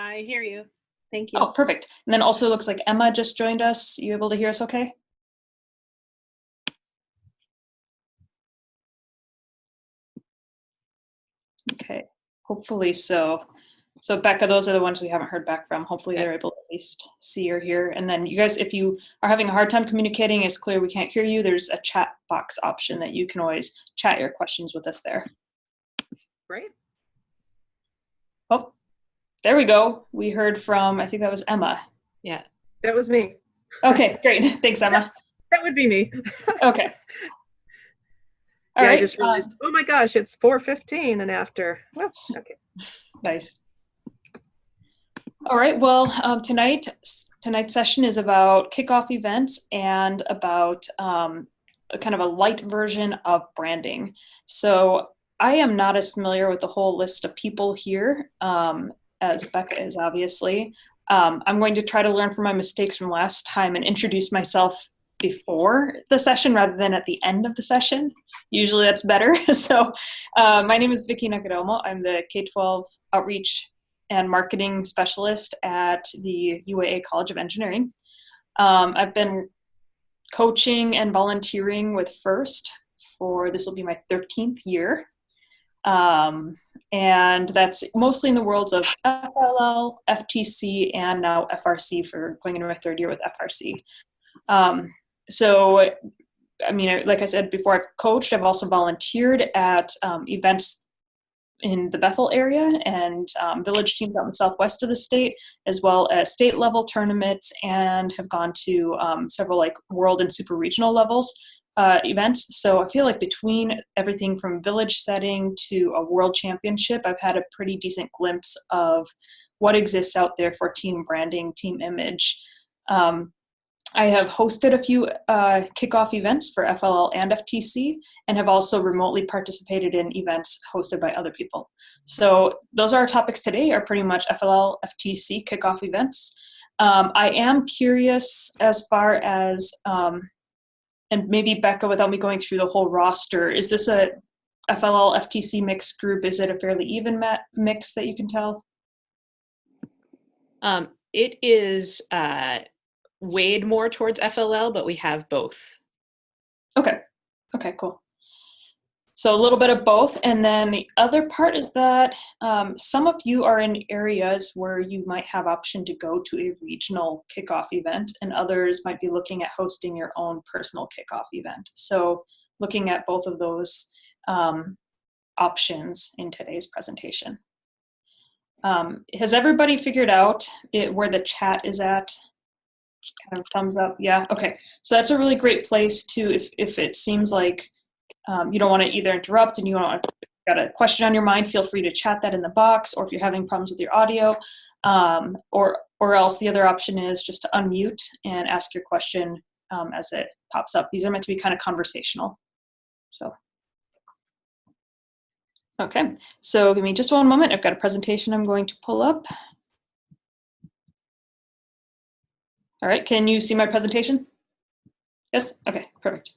I hear you. Thank you. Oh, perfect. And then also looks like Emma just joined us. You able to hear us okay? Okay, hopefully so. So Becca, those are the ones we haven't heard back from. Hopefully they're able to at least see or hear. And then you guys, if you are having a hard time communicating, it's clear we can't hear you, there's a chat box option that you can always chat your questions with us there. Great. Oh, there we go. We heard from, I think that was Emma. Yeah. That was me. Okay, great. Thanks, Emma. That would be me. Okay. All Yeah, right. I just realized, oh my gosh, it's 4:15 and after. Well, okay. Nice. All right. Well, tonight's session is about kickoff events and about a kind of a light version of branding. So I am not as familiar with the whole list of people here as Becca is, obviously. I'm going to try to learn from my mistakes from last time and introduce myself before the session rather than at the end of the session. Usually that's better. So my name is Vicky Nakadomo. I'm the K-12 Outreach and Marketing Specialist at the UAA College of Engineering. I've been coaching and volunteering with FIRST for, this will be my 13th year. And that's mostly in the worlds of FLL, FTC, and now FRC for going into my third year with FRC. So, I mean, like I said before, I've coached, I've also volunteered at events in the Bethel area and village teams out in the southwest of the state, as well as state level tournaments, and have gone to several like world and super regional levels events. So I feel like between everything from village setting to a world championship, I've had a pretty decent glimpse of what exists out there for team branding, team image. I have hosted a few kickoff events for FLL and FTC, and have also remotely participated in events hosted by other people. So those are our topics today, are pretty much FLL, FTC kickoff events. I am curious as far as, and maybe Becca, without me going through the whole roster, is this a FLL, FTC mixed group? Is it a fairly even mix that you can tell? It is weighed more towards FLL, but we have both. Okay. Okay, cool. So a little bit of both. And then the other part is that some of you are in areas where you might have option to go to a regional kickoff event, and others might be looking at hosting your own personal kickoff event. So looking at both of those options in today's presentation. Has everybody figured out where the chat is at? Kind of thumbs up. Yeah. Okay. So that's a really great place to, if it seems like you don't want to either interrupt and you got a question on your mind, feel free to chat that in the box, or if you're having problems with your audio, or else the other option is just to unmute and ask your question as it pops up. These are meant to be kind of conversational. So, okay. So give me just one moment. I've got a presentation I'm going to pull up. All right, can you see my presentation? Yes? Okay, perfect.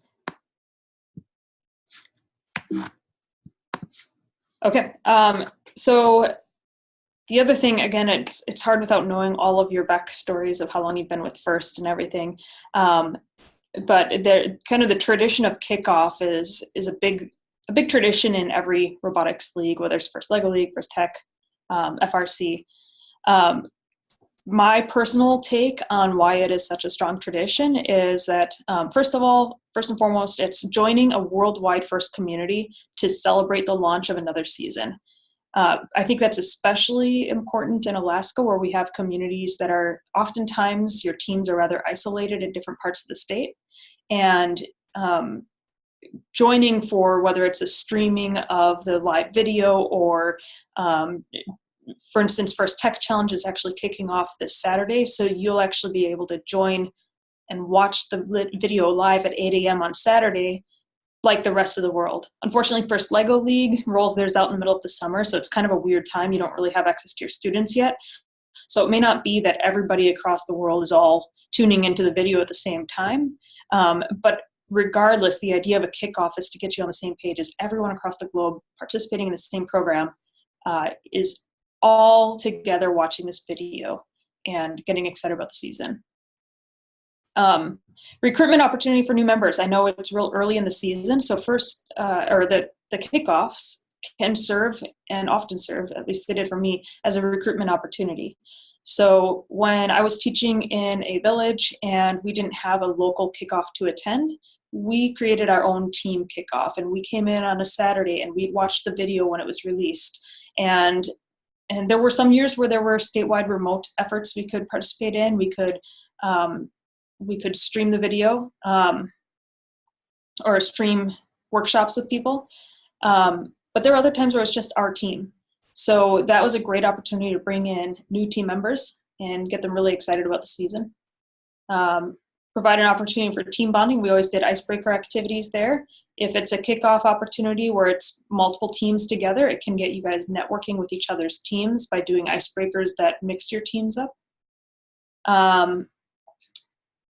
Okay, so the other thing, again, it's hard without knowing all of your backstories of how long you've been with FIRST and everything. But kind of the tradition of kickoff is a big tradition in every robotics league, whether it's FIRST LEGO League, FIRST Tech, FRC. My personal take on why it is such a strong tradition is that, first and foremost, it's joining a worldwide FIRST community to celebrate the launch of another season. I think that's especially important in Alaska, where we have communities that are oftentimes, your teams are rather isolated in different parts of the state. And joining for whether it's a streaming of the live video or for instance, FIRST Tech Challenge is actually kicking off this Saturday, so you'll actually be able to join and watch the video live at 8 a.m. on Saturday, like the rest of the world. Unfortunately, FIRST LEGO League rolls theirs out in the middle of the summer, so it's kind of a weird time. You don't really have access to your students yet. So it may not be that everybody across the world is all tuning into the video at the same time, but regardless, the idea of a kickoff is to get you on the same page as everyone across the globe participating in the same program is all together watching this video and getting excited about the season. Recruitment opportunity for new members. I know it's real early in the season, so first, or the kickoffs can serve and often serve, at least they did for me, as a recruitment opportunity. So when I was teaching in a village and we didn't have a local kickoff to attend, we created our own team kickoff, and we came in on a Saturday and we'd watch the video when it was released. And there were some years where there were statewide remote efforts we could participate in. We could stream the video or stream workshops with people. But there were other times where it's just our team. So that was a great opportunity to bring in new team members and get them really excited about the season. Provide an opportunity for team bonding. We always did icebreaker activities there. If it's a kickoff opportunity where it's multiple teams together, it can get you guys networking with each other's teams by doing icebreakers that mix your teams up. I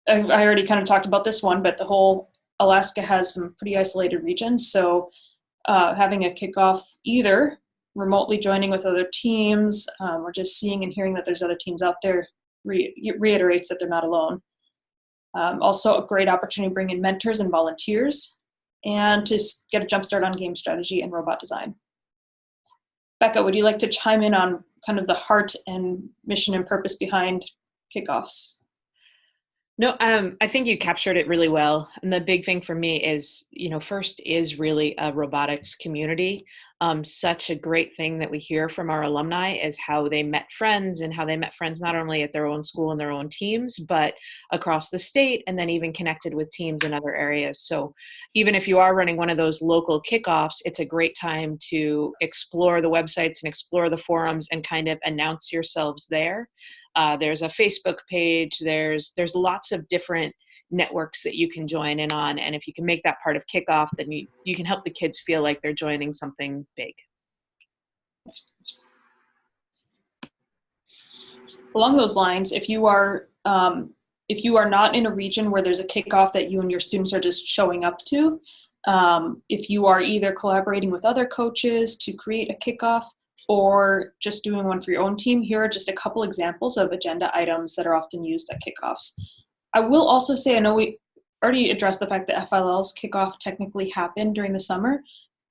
already kind of talked about this one, but the whole Alaska has some pretty isolated regions. So having a kickoff, either remotely joining with other teams or just seeing and hearing that there's other teams out there, reiterates that they're not alone. Also a great opportunity to bring in mentors and volunteers and to get a jump start on game strategy and robot design. Becca, would you like to chime in on kind of the heart and mission and purpose behind kickoffs? No, I think you captured it really well. And the big thing for me is, first is really a robotics community. Such a great thing that we hear from our alumni is how they met friends, and how they met friends not only at their own school and their own teams, but across the state, and then even connected with teams in other areas. So even if you are running one of those local kickoffs, it's a great time to explore the websites and explore the forums and kind of announce yourselves there. There's a Facebook page, there's lots of different networks that you can join in on. And if you can make that part of kickoff, then you can help the kids feel like they're joining something big. Along those lines, if you are not in a region where there's a kickoff that you and your students are just showing up to, if you are either collaborating with other coaches to create a kickoff or just doing one for your own team, here are just a couple examples of agenda items that are often used at kickoffs. I will also say, I know we already addressed the fact that FLL's kickoff technically happened during the summer.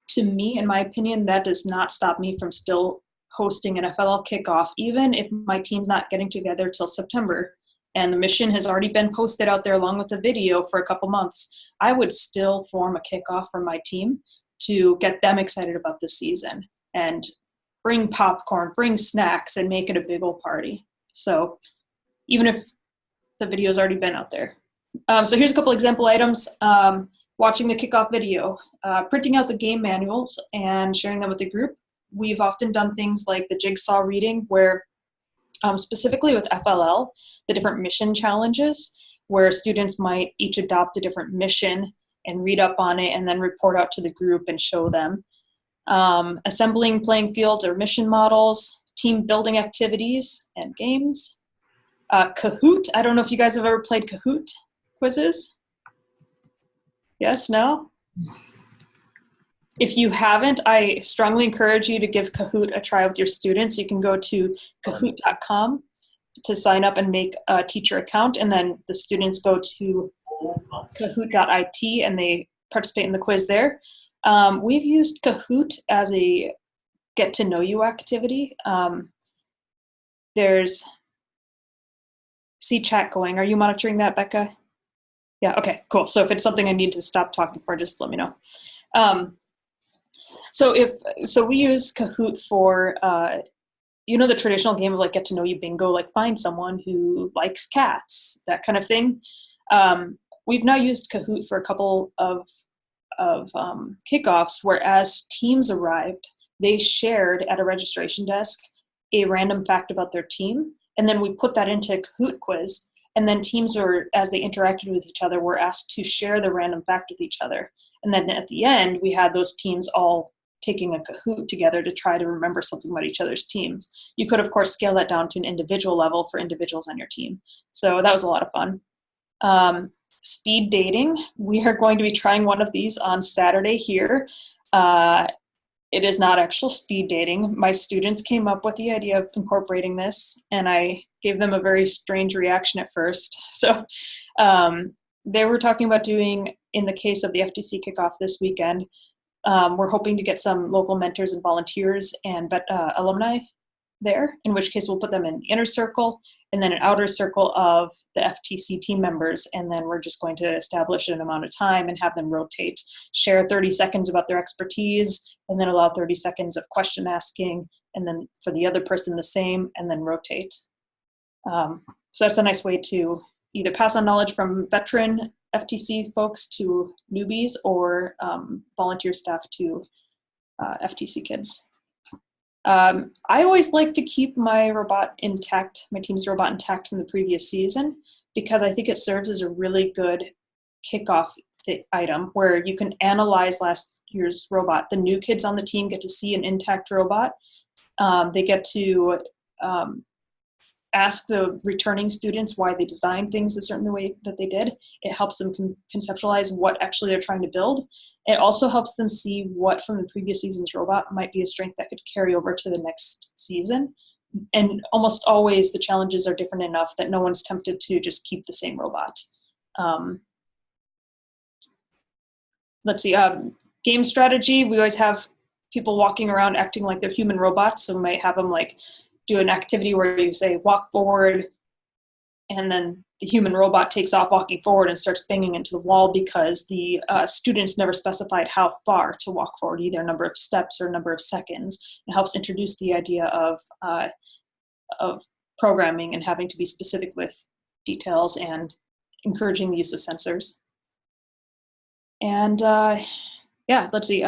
To me, in my opinion, that does not stop me from still hosting an FLL kickoff, even if my team's not getting together till September and the mission has already been posted out there along with the video for a couple months. I would still form a kickoff for my team to get them excited about the season and bring popcorn, bring snacks, and make it a big old party. So even if the video's already been out there. So here's a couple example items. Watching the kickoff video, printing out the game manuals and sharing them with the group. We've often done things like the jigsaw reading where specifically with FLL, the different mission challenges where students might each adopt a different mission and read up on it and then report out to the group and show them. Assembling playing fields or mission models, team building activities and games. Kahoot, I don't know if you guys have ever played Kahoot quizzes. Yes, no? If you haven't, I strongly encourage you to give Kahoot a try with your students. You can go to kahoot.com to sign up and make a teacher account, and then the students go to kahoot.it and they participate in the quiz there. We've used Kahoot as a get to know you activity. See chat going. Are you monitoring that, Becca? Yeah, okay, cool. So if it's something I need to stop talking for, just let me know. So we use Kahoot for, the traditional game of like get to know you bingo, like find someone who likes cats, that kind of thing. We've now used Kahoot for a couple of kickoffs, where as teams arrived, they shared at a registration desk a random fact about their team. And then we put that into a Kahoot quiz. And then teams were, as they interacted with each other, were asked to share the random fact with each other. And then at the end, we had those teams all taking a Kahoot together to try to remember something about each other's teams. You could, of course, scale that down to an individual level for individuals on your team. So that was a lot of fun. Speed dating. We are going to be trying one of these on Saturday here. It is not actual speed dating. My students came up with the idea of incorporating this, and I gave them a very strange reaction at first. So they were talking about doing, in the case of the FTC kickoff this weekend, we're hoping to get some local mentors and volunteers and alumni there, in which case we'll put them in inner circle and then an outer circle of the FTC team members. And then we're just going to establish an amount of time and have them rotate, share 30 seconds about their expertise, and then allow 30 seconds of question asking, and then for the other person the same, and then rotate. So that's a nice way to either pass on knowledge from veteran FTC folks to newbies, or volunteer staff to FTC kids. I always like to keep my robot intact, my team's robot intact from the previous season, because I think it serves as a really good kickoff item where you can analyze last year's robot. The new kids on the team get to see an intact robot. They get to ask the returning students why they designed things a certain way that they did. It helps them conceptualize what actually they're trying to build. It also helps them see what from the previous season's robot might be a strength that could carry over to the next season. And almost always the challenges are different enough that no one's tempted to just keep the same robot. Let's see, game strategy. We always have people walking around acting like they're human robots. So we might have them like do an activity where you say walk forward, and then the human robot takes off walking forward and starts banging into the wall because the students never specified how far to walk forward, either a number of steps or a number of seconds. It helps introduce the idea of programming and having to be specific with details and encouraging the use of sensors. And yeah, let's see.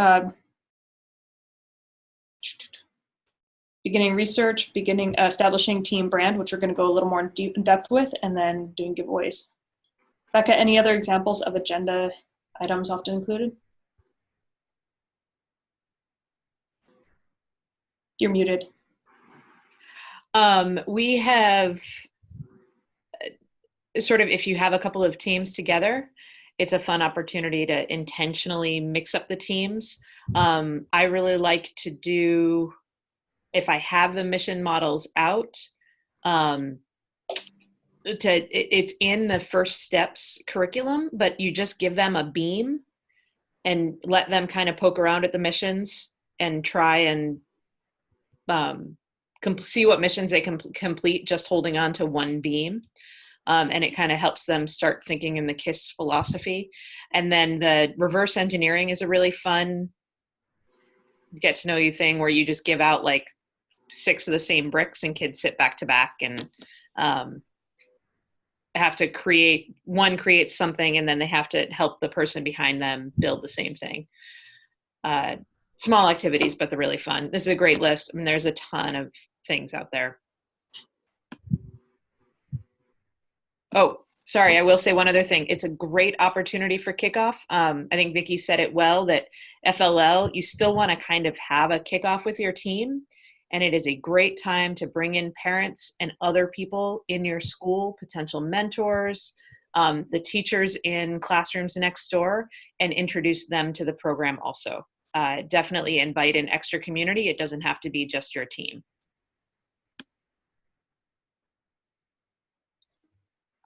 Beginning research, establishing team brand, which we're going to go a little more in depth with, and then doing giveaways. Becca, any other examples of agenda items often included? You're muted. We have sort of, if you have a couple of teams together, it's a fun opportunity to intentionally mix up the teams. I really like to do, if I have the mission models out, it's in the first steps curriculum, but you just give them a beam and let them kind of poke around at the missions and try and see what missions they can complete just holding on to one beam. And it kind of helps them start thinking in the KISS philosophy. And then the reverse engineering is a really fun get to know you thing where you just give out like 6 of the same bricks and kids sit back to back and have to create something, and then they have to help the person behind them build the same thing. Small activities, but they're really fun. This is a great list. I mean, there's a ton of things out there. Oh, sorry, I will say one other thing. It's a great opportunity for kickoff. I think Vicki said it well, that FLL, you still want to kind of have a kickoff with your team. And it is a great time to bring in parents and other people in your school, potential mentors, the teachers in classrooms next door, and introduce them to the program also. Definitely invite an extra community. It doesn't have to be just your team.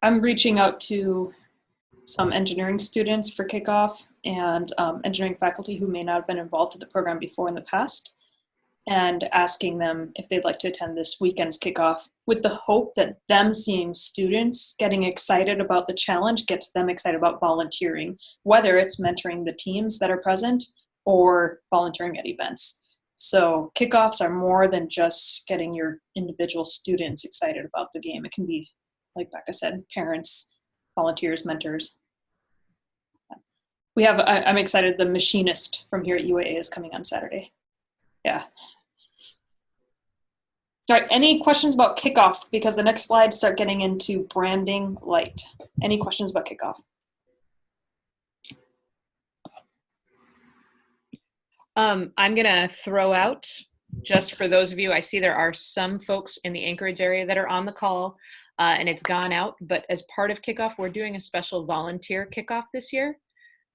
I'm reaching out to some engineering students for kickoff and engineering faculty who may not have been involved in the program before in the past, and asking them if they'd like to attend this weekend's kickoff, with the hope that them seeing students getting excited about the challenge gets them excited about volunteering, whether it's mentoring the teams that are present or volunteering at events. So kickoffs are more than just getting your individual students excited about the game. It can be, like Becca said, parents, volunteers, mentors. We have, I'm excited, the machinist from here at UAA is coming on Saturday. Yeah. All right, any questions about kickoff? Because the next slides start getting into branding light. Any questions about kickoff? I'm gonna throw out, just for those of you, I see there are some folks in the Anchorage area that are on the call, and it's gone out, but as part of kickoff, we're doing a special volunteer kickoff this year.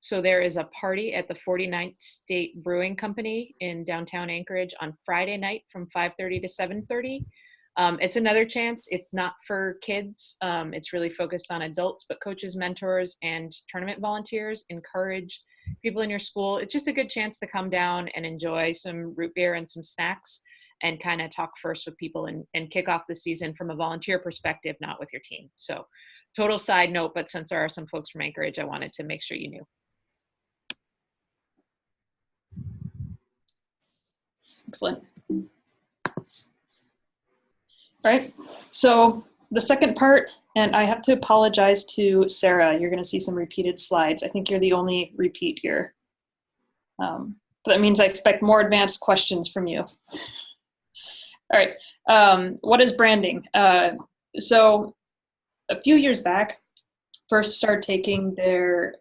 So there is a party at the 49th State Brewing Company in downtown Anchorage on Friday night from 5:30 to 7:30. It's another chance. It's not for kids. It's really focused on adults, but coaches, mentors, and tournament volunteers encourage people in your school. It's just a good chance to come down and enjoy some root beer and some snacks and kind of talk first with people and kick off the season from a volunteer perspective, not with your team. So total side note, but since there are some folks from Anchorage, I wanted to make sure you knew. Excellent. All right, so the second part, and I have to apologize to Sarah, you're gonna see some repeated slides. I think you're the only repeat here. But that means I expect more advanced questions from you. All right, what is branding? So a few years back, first started taking their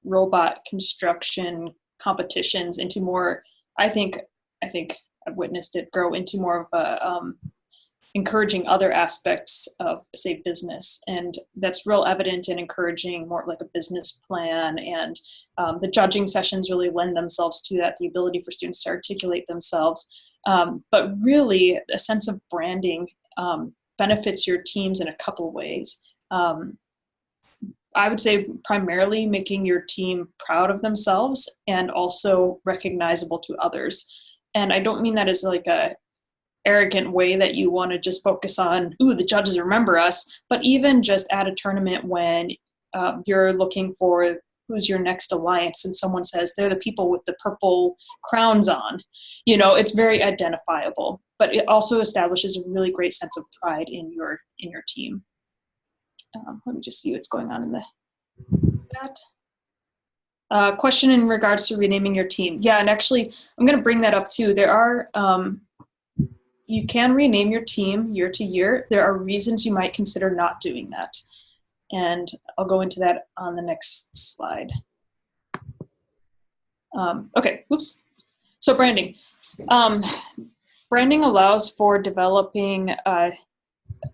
robot construction competitions into more, I think I've witnessed it grow into more of a encouraging other aspects of, say, business. And that's real evident in encouraging more like a business plan. And the judging sessions really lend themselves to that, the ability for students to articulate themselves. But really, a sense of branding benefits your teams in a couple ways. I would say primarily making your team proud of themselves and also recognizable to others. And I don't mean that as like a arrogant way that you want to just focus on, ooh, the judges remember us, but even just at a tournament when you're looking for who's your next alliance and someone says they're the people with the purple crowns on, you know, it's very identifiable, but it also establishes a really great sense of pride in your team. Let me just see what's going on in the chat. Question in regards to renaming your team. Yeah, and actually, I'm going to bring that up too. There are, you can rename your team year to year. There are reasons you might consider not doing that. And I'll go into that on the next slide. Okay, oops. So branding. Branding allows for developing a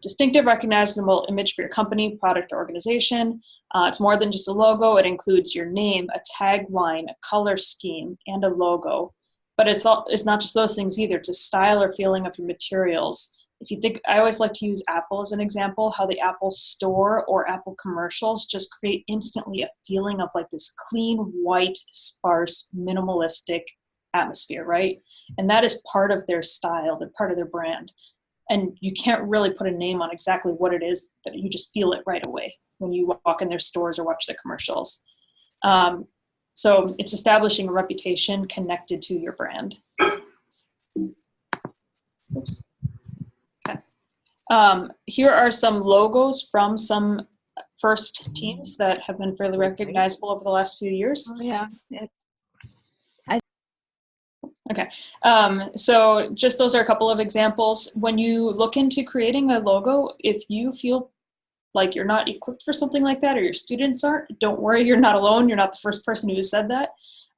distinctive, recognizable image for your company, product, or organization. It's more than just a logo. It includes your name, a tagline, a color scheme, and a logo. But it's not just those things either. It's a style or feeling of your materials. If you think, I always like to use Apple as an example, how the Apple store or Apple commercials just create instantly a feeling of like this clean, white, sparse, minimalistic atmosphere, right? And that is part of their style, they're part of their brand. And you can't really put a name on exactly what it is, but you just feel it right away when you walk in their stores or watch their commercials. So it's establishing a reputation connected to your brand. Oops. Okay. Here are some logos from some first teams that have been fairly recognizable over the last few years. Oh, yeah. Okay, so just those are a couple of examples. When you look into creating a logo, if you feel like you're not equipped for something like that or your students aren't, don't worry, you're not alone. You're not the first person who has said that.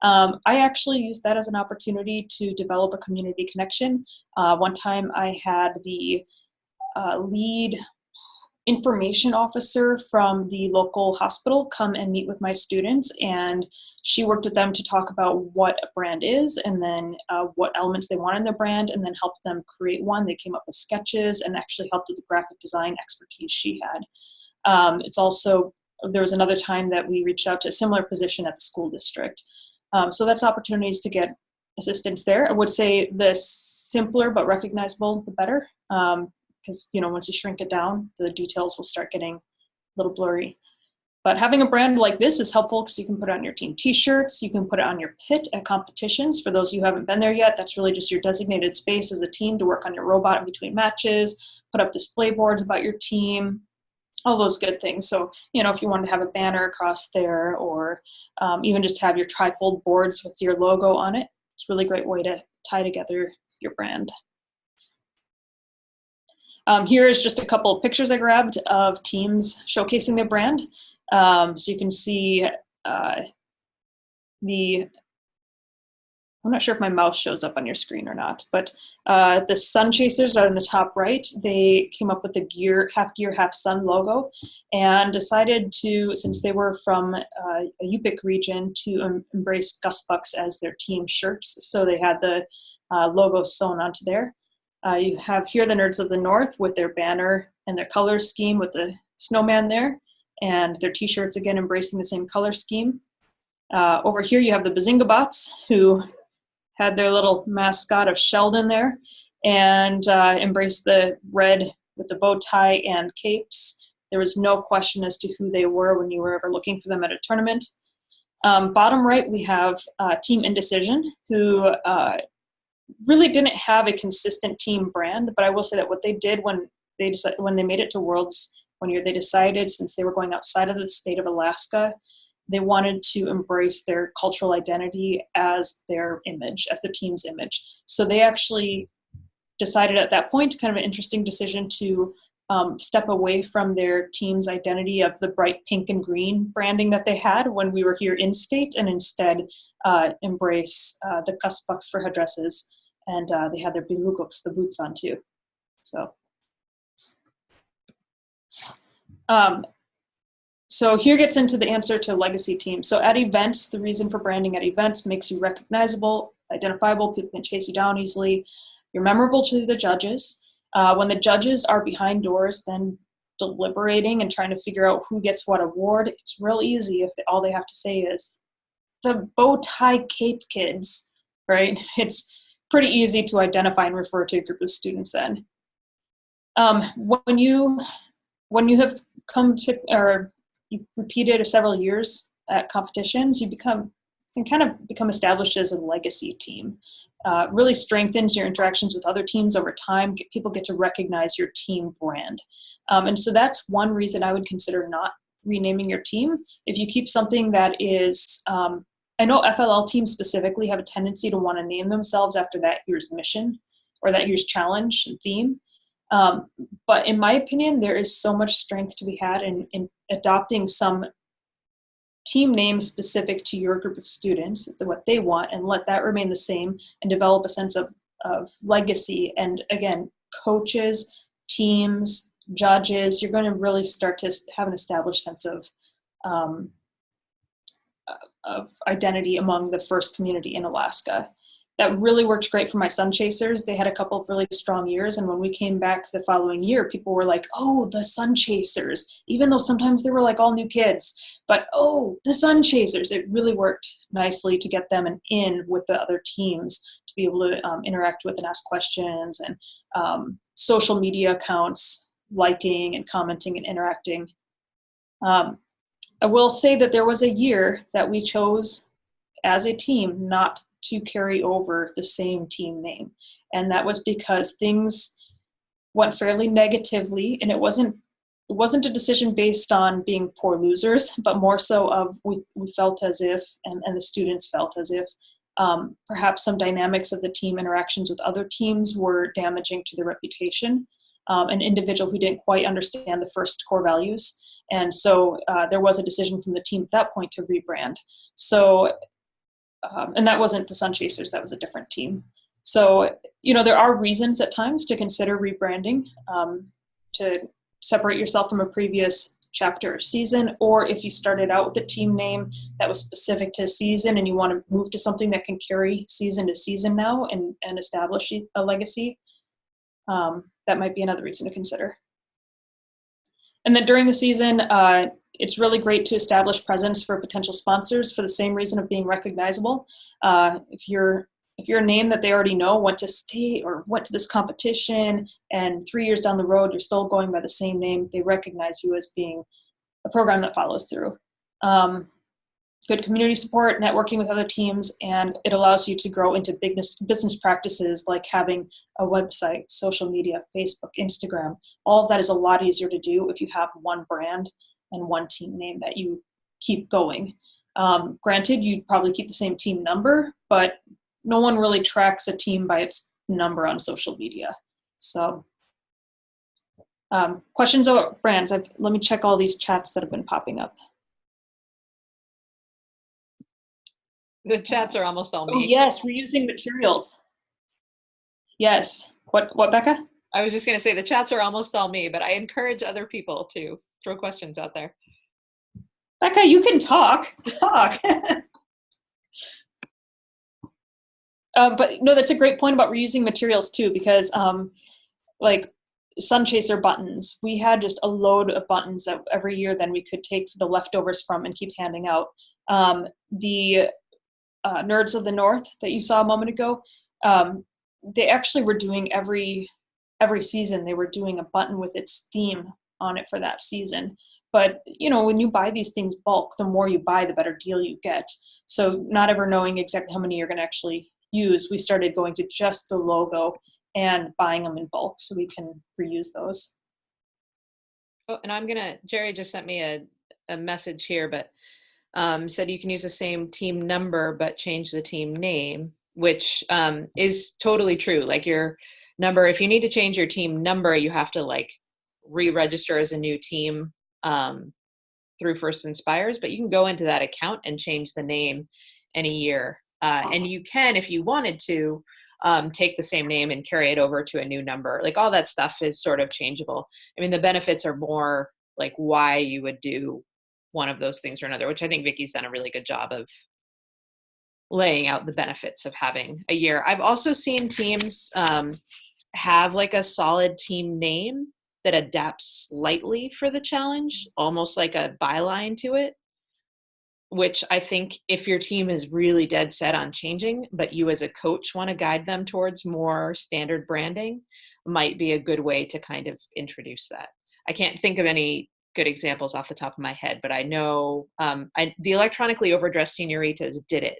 I actually used that as an opportunity to develop a community connection. One time I had the lead information officer from the local hospital come and meet with my students, and she worked with them to talk about what a brand is and then what elements they want in their brand, and then helped them create one. They came up with sketches and actually helped with the graphic design expertise she had. It's also, there was another time that we reached out to a similar position at the school district. So that's opportunities to get assistance there. I would say the simpler but recognizable, the better. Because, you know, once you shrink it down, the details will start getting a little blurry. But having a brand like this is helpful because you can put it on your team t-shirts, you can put it on your pit at competitions. For those of you who haven't been there yet, that's really just your designated space as a team to work on your robot in between matches, put up display boards about your team, all those good things. So, you know, if you wanted to have a banner across there, or even just have your trifold boards with your logo on it, it's a really great way to tie together your brand. Here is just a couple of pictures I grabbed of teams showcasing their brand. So you can see the, I'm not sure if my mouse shows up on your screen or not, but the Sun Chasers are in the top right. They came up with the gear, half sun logo and decided to, since they were from a Yupik region, to embrace Gus Bucks as their team shirts. So they had the logo sewn onto there. You have here the Nerds of the North with their banner and their color scheme with the snowman there, and their t-shirts again embracing the same color scheme. Over here you have the Bazinga Bots, who had their little mascot of Sheldon there, and embraced the red with the bow tie and capes. There was no question as to who they were when you were ever looking for them at a tournament. Bottom right, we have Team Indecision, who really didn't have a consistent team brand, but I will say that what they did when they made it to Worlds one year, they decided, since they were going outside of the state of Alaska, they wanted to embrace their cultural identity as their image, as the team's image. So they actually decided at that point, kind of an interesting decision, to step away from their team's identity of the bright pink and green branding that they had when we were here in state, and instead embrace the Gus Bucks for headdresses. And they had their bilugoks, the boots, on too. So. So here gets into the answer to legacy teams. So at events, the reason for branding at events makes you recognizable, identifiable, people can chase you down easily. You're memorable to the judges. When the judges are behind doors, then deliberating and trying to figure out who gets what award, it's real easy if all they have to say is the bow tie cape kids, right? It's pretty easy to identify and refer to a group of students then. When you have come to, or you've repeated several years at competitions, you can kind of become established as a legacy team. Really strengthens your interactions with other teams over time. People get to recognize your team brand. And so that's one reason I would consider not renaming your team. If you keep something that is, I know FLL teams specifically have a tendency to want to name themselves after that year's mission or that year's challenge and theme. But in my opinion, there is so much strength to be had in adopting some team name specific to your group of students, what they want, and let that remain the same and develop a sense of legacy. And again, coaches, teams, judges, you're going to really start to have an established sense of identity among the first community in Alaska. That really worked great for my Sun Chasers. They had a couple of really strong years, and when we came back the following year, people were like, oh, the Sun Chasers, even though sometimes they were like all new kids, but oh, the Sun Chasers. It really worked nicely to get them in with the other teams to be able to interact with and ask questions, and social media accounts, liking and commenting and interacting. I will say that there was a year that we chose as a team not to carry over the same team name. And that was because things went fairly negatively, and it wasn't a decision based on being poor losers, but more so of we felt as if, and the students felt as if, perhaps some dynamics of the team interactions with other teams were damaging to their reputation. An individual who didn't quite understand the first core values. And so there was a decision from the team at that point to rebrand. So, and that wasn't the Sun Chasers, that was a different team. So, there are reasons at times to consider rebranding, to separate yourself from a previous chapter or season, or if you started out with a team name that was specific to a season and you want to move to something that can carry season to season now and establish a legacy, that might be another reason to consider. And then during the season, it's really great to establish presence for potential sponsors for the same reason of being recognizable. If you're a name that they already know, went to state or went to this competition, and 3 years down the road, you're still going by the same name, they recognize you as being a program that follows through. Good community support, networking with other teams, and it allows you to grow into business practices like having a website, social media, Facebook, Instagram. All of that is a lot easier to do if you have one brand and one team name that you keep going. Granted, you'd probably keep the same team number, but no one really tracks a team by its number on social media. So questions about brands. Let me check all these chats that have been popping up. The chats are almost all Oh me. yes, reusing materials. Yes. What, Becca? I was just going to say the chats are almost all me, but I encourage other people to throw questions out there. Becca, you can talk. Talk. But no, that's a great point about reusing materials too, because like sun chaser buttons, we had just a load of buttons that every year then we could take the leftovers from and keep handing out. The Nerds of the North that you saw a moment ago, they actually were doing every season they were doing a button with its theme on it for that season. But when you buy these things bulk, the more you buy, the better deal you get. So not ever knowing exactly how many you're going to actually use, we started going to just the logo and buying them in bulk so we can reuse those. Oh, and Jerry just sent me a message here, but said you can use the same team number but change the team name, which is totally true. Like your number, if you need to change your team number, you have to like re-register as a new team through First Inspires, but you can go into that account and change the name any year. And you can, if you wanted to, take the same name and carry it over to a new number. Like all that stuff is sort of changeable. I mean, the benefits are more like why you would do one of those things or another, which I think Vicky's done a really good job of laying out the benefits of having a year. I've also seen teams have like a solid team name that adapts slightly for the challenge, almost like a byline to it, which I think if your team is really dead set on changing, but you as a coach want to guide them towards more standard branding, might be a good way to kind of introduce that. I can't think of any good examples off the top of my head, but I know the electronically overdressed senioritas did it,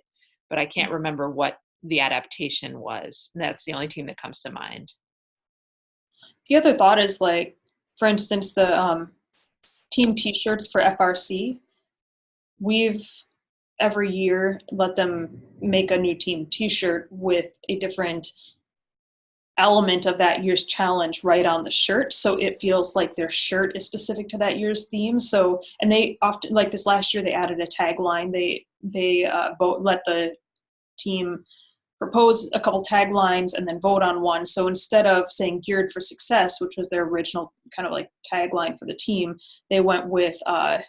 but I can't remember what the adaptation was. That's the only team that comes to mind. The other thought is like, for instance, the team t-shirts for FRC, we've every year let them make a new team t-shirt with a different element of that year's challenge right on the shirt, so it feels like their shirt is specific to that year's theme. So, and they often, like this last year, they added a tagline. They let the team propose a couple taglines and then vote on one. So instead of saying geared for success, which was their original kind of like tagline for the team, they went with I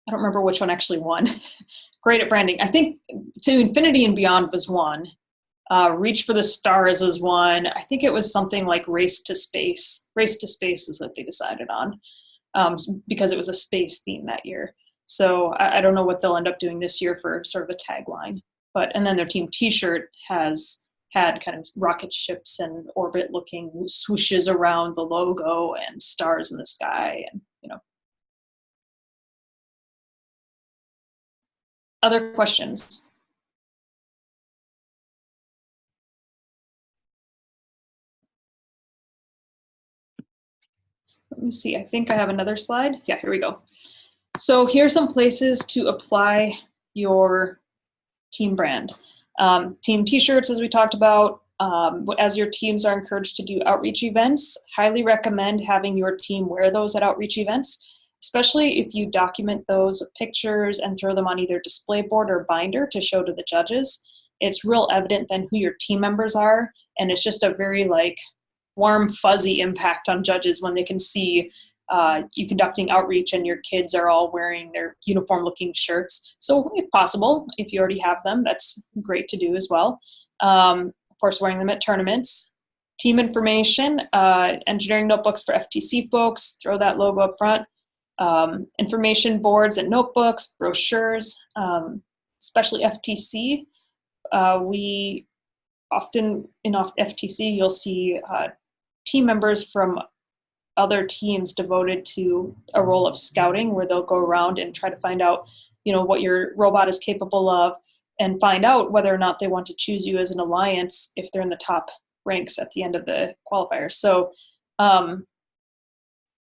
don't remember which one actually won. Great at branding. I think To Infinity and Beyond was one. Reach for the Stars was one. I think it was something like Race to Space. Race to Space is what they decided on, because it was a space theme that year. So I don't know what they'll end up doing this year for sort of a tagline. And then their team t-shirt has had kind of rocket ships and orbit looking swooshes around the logo and stars in the sky, and Other questions? Let me see, I think I have another slide. Yeah, here we go. So here's some places to apply your team brand. Team t-shirts, as we talked about, as your teams are encouraged to do outreach events, highly recommend having your team wear those at outreach events, especially if you document those with pictures and throw them on either display board or binder to show to the judges. It's real evident then who your team members are, and it's just a very like warm, fuzzy impact on judges when they can see you conducting outreach and your kids are all wearing their uniform looking shirts. So if possible, if you already have them, that's great to do as well. Of course, wearing them at tournaments. Team information, engineering notebooks for FTC folks, throw that logo up front. Information boards and notebooks, brochures, especially FTC. We often in FTC, you'll see team members from other teams devoted to a role of scouting, where they'll go around and try to find out, what your robot is capable of, and find out whether or not they want to choose you as an alliance if they're in the top ranks at the end of the qualifiers. So,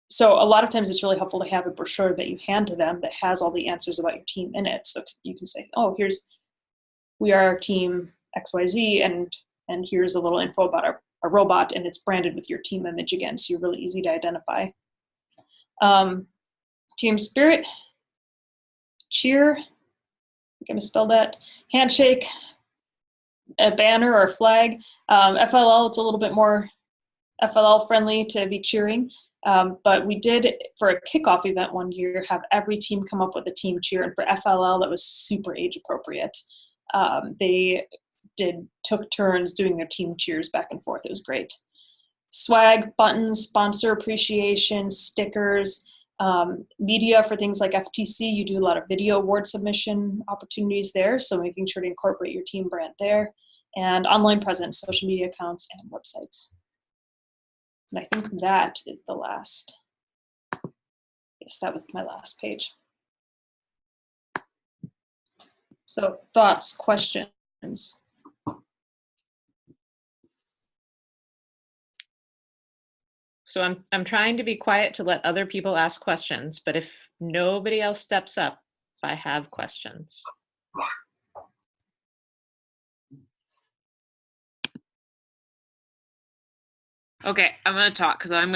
so a lot of times it's really helpful to have a brochure that you hand to them that has all the answers about your team in it. So you can say, oh, we are team XYZ, and here's a little info about our robot, and it's branded with your team image again, so you're really easy to identify. Team spirit, cheer, I misspelled that. Handshake, a banner or a flag. FLL, it's a little bit more FLL friendly to be cheering. But we did, for a kickoff event one year, have every team come up with a team cheer. And for FLL, that was super age appropriate. They took turns doing their team cheers back and forth. It was great. Swag, buttons, sponsor appreciation, stickers, media for things like FTC. You do a lot of video award submission opportunities there, so making sure to incorporate your team brand there. And online presence, social media accounts, and websites. And I think that is the last. Yes, that was my last page. So thoughts, questions? So I'm trying to be quiet to let other people ask questions, but if nobody else steps up, I have questions. Okay, I'm gonna talk because I'm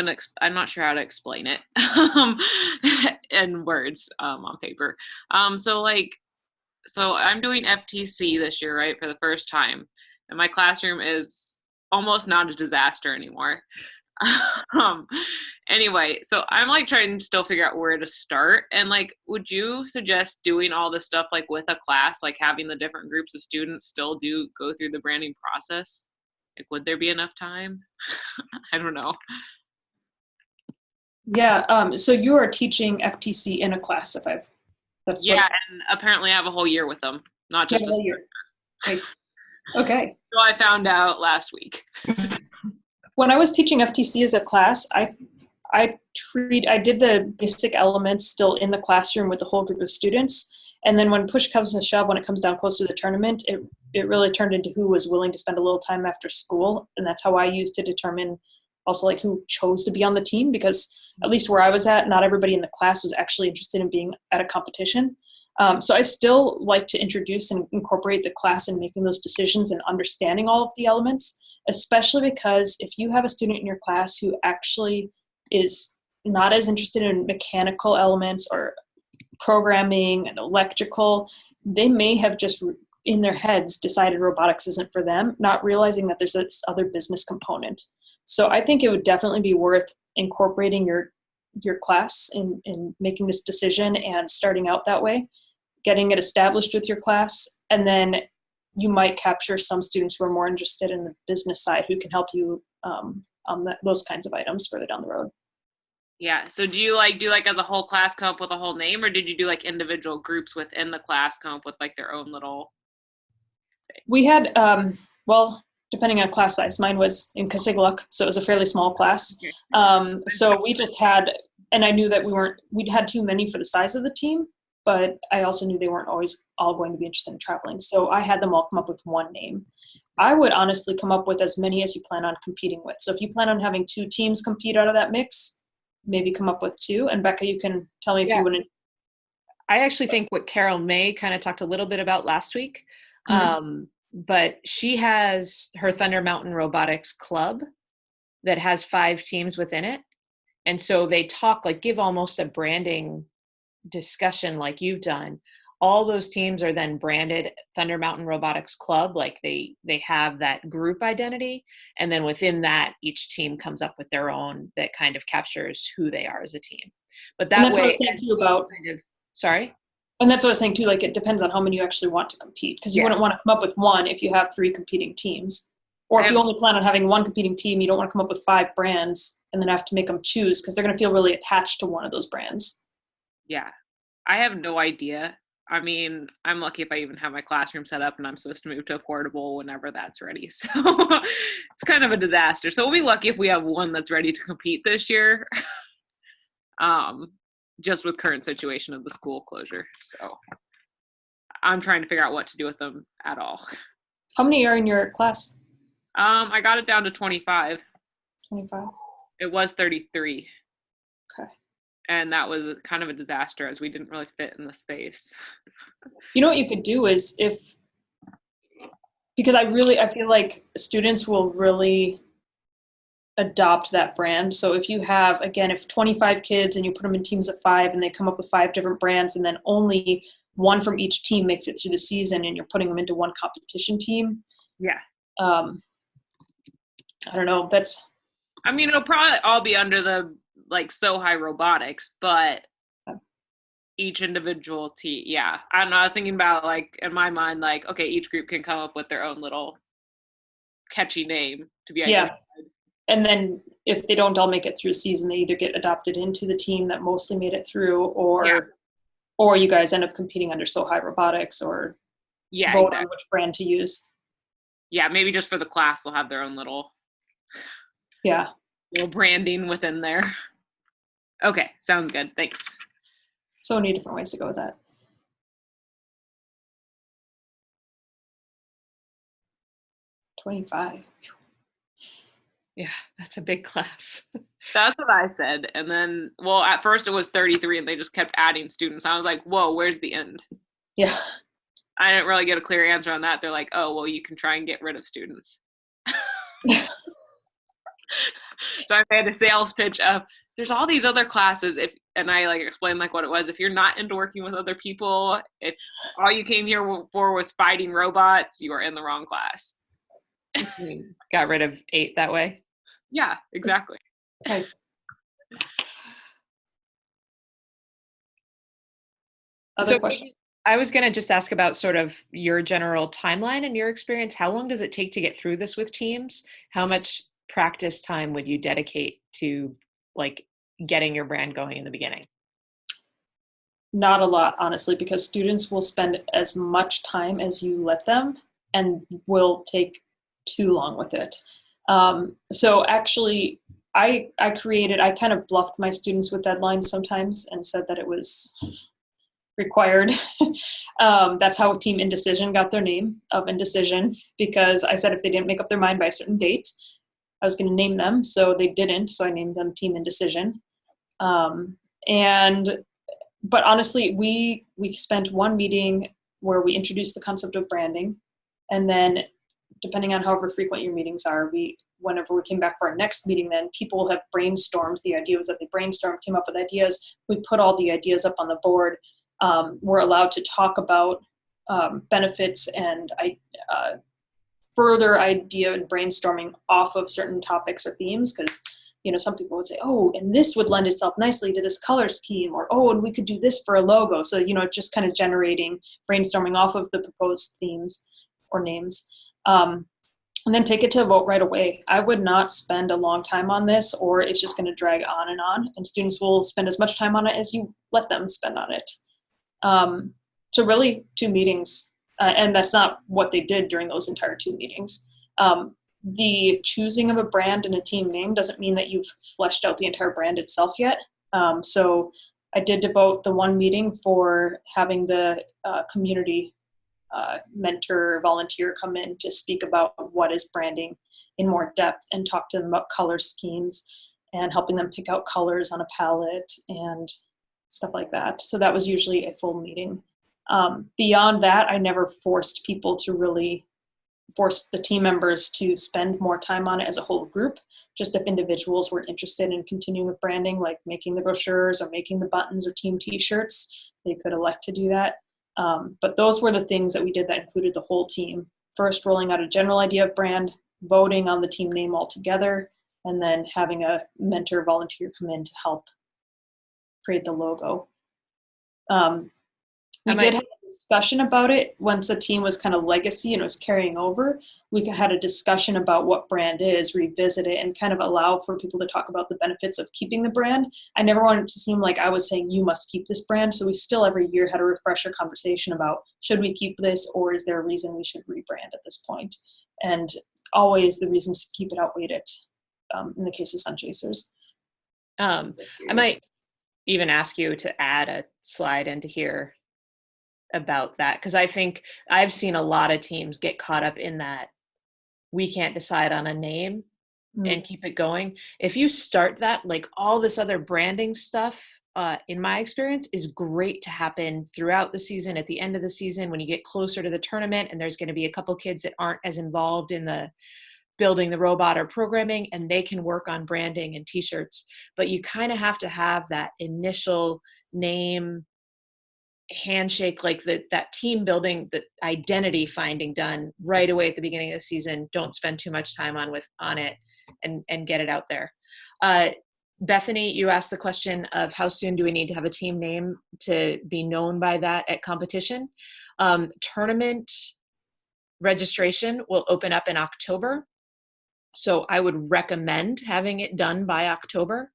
not sure how to explain it in words on paper. So I'm doing FTC this year, right, for the first time, and my classroom is almost not a disaster anymore. Anyway, so I'm like trying to still figure out where to start, and like, would you suggest doing all this stuff like with a class, like having the different groups of students still go through the branding process? Like, would there be enough time? I don't know. Yeah, so you are teaching FTC in a class, that's yeah, and apparently I have a whole year with them, not just a year. Nice. Okay. So I found out last week. When I was teaching FTC as a class, I did the basic elements still in the classroom with the whole group of students. And then when push comes to shove, when it comes down close to the tournament, it really turned into who was willing to spend a little time after school. And that's how I used to determine also like who chose to be on the team, because at least where I was at, not everybody in the class was actually interested in being at a competition. So I still like to introduce and incorporate the class in making those decisions and understanding all of the elements, especially because if you have a student in your class who actually is not as interested in mechanical elements or programming and electrical, they may have just in their heads decided robotics isn't for them, not realizing that there's this other business component. So I think it would definitely be worth incorporating your class in making this decision and starting out that way, getting it established with your class, and then you might capture some students who are more interested in the business side who can help you on those kinds of items further down the road. Yeah. So do you like do as a whole class come up with a whole name, or did you do like individual groups within the class come up with like their own little thing? We had, well, depending on class size, mine was in Kasigluk, so it was a fairly small class. So we just had, and I knew that we'd had too many for the size of the team, but I also knew they weren't always all going to be interested in traveling. So I had them all come up with one name. I would honestly come up with as many as you plan on competing with. So if you plan on having 2 teams compete out of that mix, maybe come up with 2. And Becca, you can tell me if you wouldn't. I actually think what Carol May kind of talked a little bit about last week, but she has her Thunder Mountain Robotics Club that has 5 teams within it. And so they talk, like give almost a branding discussion like you've done. All those teams are then branded Thunder Mountain Robotics Club, like they have that group identity, and then within that each team comes up with their own that kind of captures who they are as a team. But that way, sorry. And that's what I was saying too, like it depends on how many you actually want to compete, because you wouldn't want to come up with 1 if you have 3 competing teams. Or if you only plan on having 1 competing team, you don't want to come up with 5 brands and then have to make them choose, because they're going to feel really attached to one of those brands. Yeah. I have no idea. I mean, I'm lucky if I even have my classroom set up, and I'm supposed to move to a portable whenever that's ready. So it's kind of a disaster. So we'll be lucky if we have one that's ready to compete this year. Just with current situation of the school closure. So I'm trying to figure out what to do with them at all. How many are in your class? I got it down to 25. 25. It was 33. Okay. And that was kind of a disaster as we didn't really fit in the space. You know what you could do is because I feel like students will really adopt that brand. So if you have, again, if 25 kids and you put them in teams of 5 and they come up with 5 different brands, and then only one from each team makes it through the season and you're putting them into one competition team. Yeah. I don't know. I mean, it'll probably all be under the like So High Robotics, but each individual team, yeah. I don't know. I was thinking about like in my mind, like, okay, each group can come up with their own little catchy name to be identified. And then if they don't all make it through the season, they either get adopted into the team that mostly made it through, or you guys end up competing under So High Robotics, or vote on which brand to use. Yeah, maybe just for the class, they'll have their own little branding within there. Okay, sounds good. Thanks. So many different ways to go with that. 25. Yeah, that's a big class. That's what I said. And then, well, at first it was 33 and they just kept adding students. I was like, whoa, where's the end? Yeah. I didn't really get a clear answer on that. They're like, oh, well, you can try and get rid of students. So I made a sales pitch of, there's all these other classes, and I like explained like what it was. If you're not into working with other people, if all you came here for was fighting robots, you are in the wrong class. Got rid of 8 that way. Yeah, exactly. Nice. Other question? I was going to just ask about sort of your general timeline and your experience. How long does it take to get through this with teams? How much practice time would you dedicate to like getting your brand going in the beginning? Not a lot, honestly, because students will spend as much time as you let them and will take too long with it. So actually, I kind of bluffed my students with deadlines sometimes and said that it was required. That's how Team Indecision got their name, of Indecision, because I said if they didn't make up their mind by a certain date, I was going to name them. So they didn't. So I named them Team Indecision. But honestly, we spent one meeting where we introduced the concept of branding, and then depending on however frequent your meetings are, whenever we came back for our next meeting, then people have brainstormed. The idea was that they brainstormed, came up with ideas. We put all the ideas up on the board. We're allowed to talk about benefits and further idea and brainstorming off of certain topics or themes, because some people would say, oh, and this would lend itself nicely to this color scheme, or oh, and we could do this for a logo. So just kind of generating brainstorming off of the proposed themes or names. And then take it to a vote right away. I would not spend a long time on this, or it's just going to drag on, and students will spend as much time on it as you let them spend on it. So really 2 meetings, and that's not what they did during those entire 2 meetings. The choosing of a brand and a team name doesn't mean that you've fleshed out the entire brand itself yet. So I did devote the 1 meeting for having the community mentor volunteer come in to speak about what is branding in more depth and talk to them about color schemes and helping them pick out colors on a palette and stuff like that. So that was usually a full meeting. Beyond that, I never forced people to really force the team members to spend more time on it as a whole group. Just if individuals were interested in continuing with branding, like making the brochures or making the buttons or team t-shirts, they could elect to do that. But those were the things that we did that included the whole team. First, rolling out a general idea of brand, voting on the team name altogether, and then having a mentor volunteer come in to help create the logo. We did have a discussion about it once the team was kind of legacy and it was carrying over. We had a discussion about what brand is, revisit it, and kind of allow for people to talk about the benefits of keeping the brand. I never wanted it to seem like I was saying, you must keep this brand. So we still every year had a refresher conversation about, should we keep this, or is there a reason we should rebrand at this point? And always the reasons to keep it outweighed it in the case of Sun Chasers. I might even ask you to add a slide into here about that, because I think I've seen a lot of teams get caught up in that we can't decide on a name and keep it going. If you start that, like all this other branding stuff, in my experience, is great to happen throughout the season, at the end of the season, when you get closer to the tournament and there's going to be a couple kids that aren't as involved in the building the robot or programming, and they can work on branding and t-shirts. But you kind of have to have that initial name handshake, like that team building, the identity finding done right away at the beginning of the season. Don't spend too much time on it, and get it out there. Bethany, you asked the question of how soon do we need to have a team name to be known by that at competition. Tournament registration will open up in October. So I would recommend having it done by October.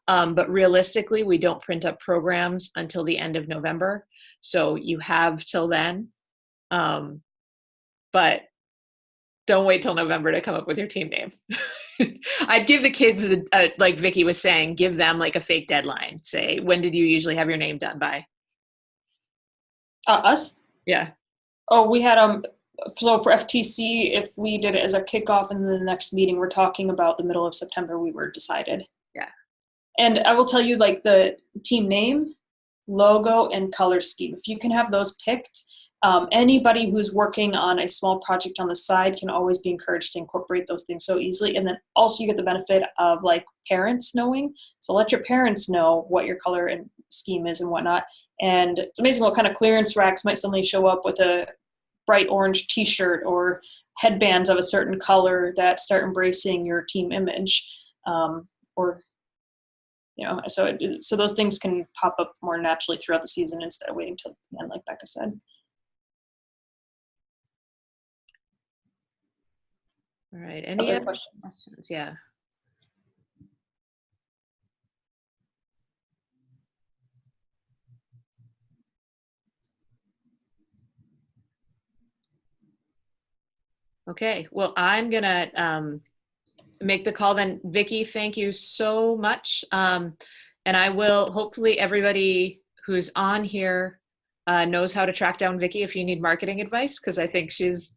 But realistically, we don't print up programs until the end of November. So you have till then. But don't wait till November to come up with your team name. I'd give the kids, like Vicky was saying, give them like a fake deadline. Say, when did you usually have your name done by? Us? Yeah. Oh, we had so for FTC, if we did it as a kickoff and then the next meeting, we're talking about the middle of September, we were decided. Yeah. And I will tell you, like, the team name, logo, and color scheme, if you can have those picked, anybody who's working on a small project on the side can always be encouraged to incorporate those things so easily. And then also you get the benefit of like parents knowing. So let your parents know what your color and scheme is and whatnot. And it's amazing what kind of clearance racks might suddenly show up with a bright orange t-shirt or headbands of a certain color that start embracing your team image. Or, you know, so those things can pop up more naturally throughout the season instead of waiting till the end, like Becca said. All right. Any other questions? Yeah. Okay. Well, I'm gonna make the call then. Vicky, thank you so much. And I will, hopefully everybody who's on here knows how to track down Vicky if you need marketing advice, because I think she's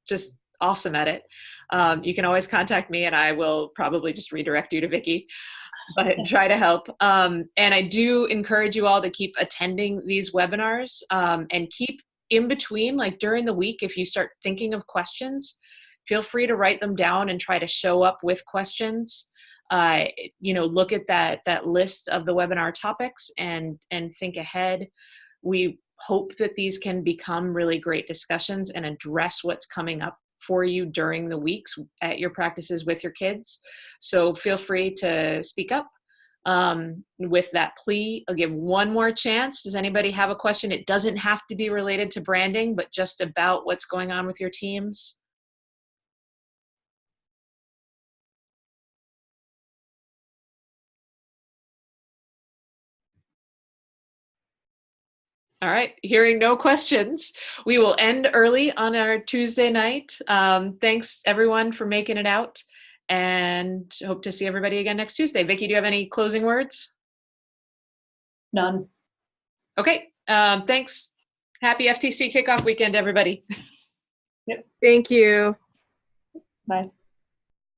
just awesome at it. You can always contact me and I will probably just redirect you to Vicky, but try to help. And I do encourage you all to keep attending these webinars, and keep in between, like during the week, if you start thinking of questions, feel free to write them down and try to show up with questions. You know, look at that list of the webinar topics and think ahead. We hope that these can become really great discussions and address what's coming up for you during the weeks at your practices with your kids. So feel free to speak up. With that plea, I'll give one more chance. Does anybody have a question? It doesn't have to be related to branding, but just about what's going on with your teams. All right, hearing no questions, we will end early on our Tuesday night. Thanks everyone for making it out, and hope to see everybody again next Tuesday. Vicky, do you have any closing words? None. Okay, thanks. Happy FTC kickoff weekend, everybody. Thank you. Bye.